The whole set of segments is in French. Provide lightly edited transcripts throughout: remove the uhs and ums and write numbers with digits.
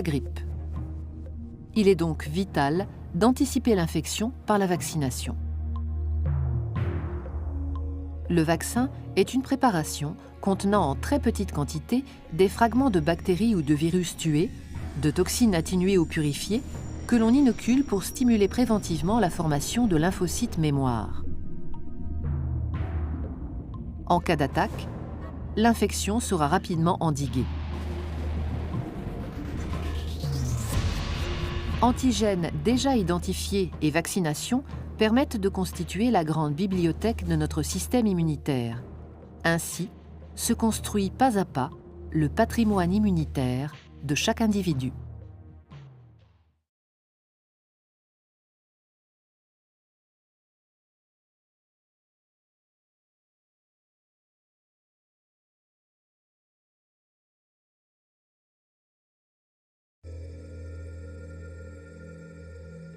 grippe. Il est donc vital d'anticiper l'infection par la vaccination. Le vaccin est une préparation contenant en très petite quantité des fragments de bactéries ou de virus tués, de toxines atténuées ou purifiées, que l'on inocule pour stimuler préventivement la formation de lymphocytes mémoire. En cas d'attaque, l'infection sera rapidement endiguée. Antigènes déjà identifiés et vaccination permettent de constituer la grande bibliothèque de notre système immunitaire. Ainsi, se construit pas à pas le patrimoine immunitaire de chaque individu.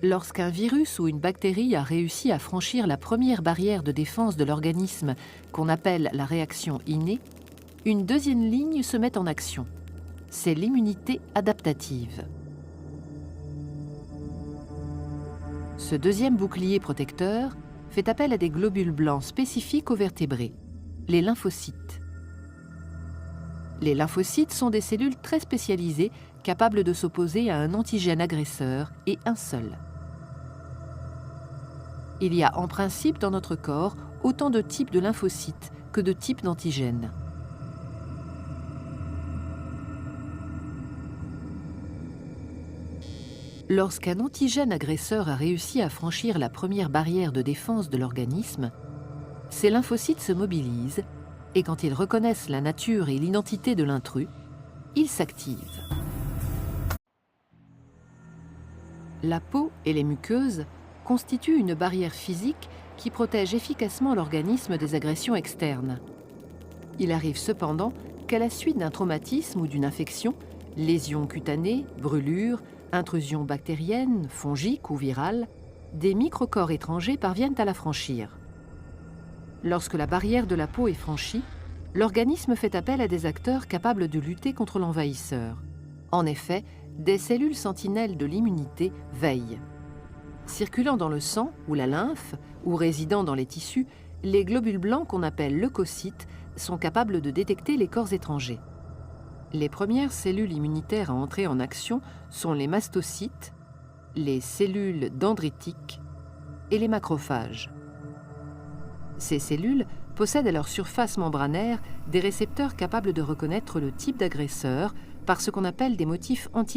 Lorsqu'un virus ou une bactérie a réussi à franchir la première barrière de défense de l'organisme, qu'on appelle la réaction innée, une deuxième ligne se met en action. C'est l'immunité adaptative. Ce deuxième bouclier protecteur fait appel à des globules blancs spécifiques aux vertébrés, les lymphocytes. Les lymphocytes sont des cellules très spécialisées capables de s'opposer à un antigène agresseur et un seul. Il y a en principe dans notre corps autant de types de lymphocytes que de types d'antigènes. Lorsqu'un antigène agresseur a réussi à franchir la première barrière de défense de l'organisme, ces lymphocytes se mobilisent et quand ils reconnaissent la nature et l'identité de l'intrus, ils s'activent. La peau et les muqueuses constituent une barrière physique qui protège efficacement l'organisme des agressions externes. Il arrive cependant qu'à la suite d'un traumatisme ou d'une infection, lésions cutanées, brûlures, intrusions bactériennes, fongiques ou virales, des microcorps étrangers parviennent à la franchir. Lorsque la barrière de la peau est franchie, l'organisme fait appel à des acteurs capables de lutter contre l'envahisseur. En effet, des cellules sentinelles de l'immunité veillent. Circulant dans le sang ou la lymphe, ou résidant dans les tissus, les globules blancs qu'on appelle leucocytes sont capables de détecter les corps étrangers. Les premières cellules immunitaires à entrer en action sont les mastocytes, les cellules dendritiques et les macrophages. Ces cellules possèdent à leur surface membranaire des récepteurs capables de reconnaître le type d'agresseur par ce qu'on appelle des motifs antigéniques.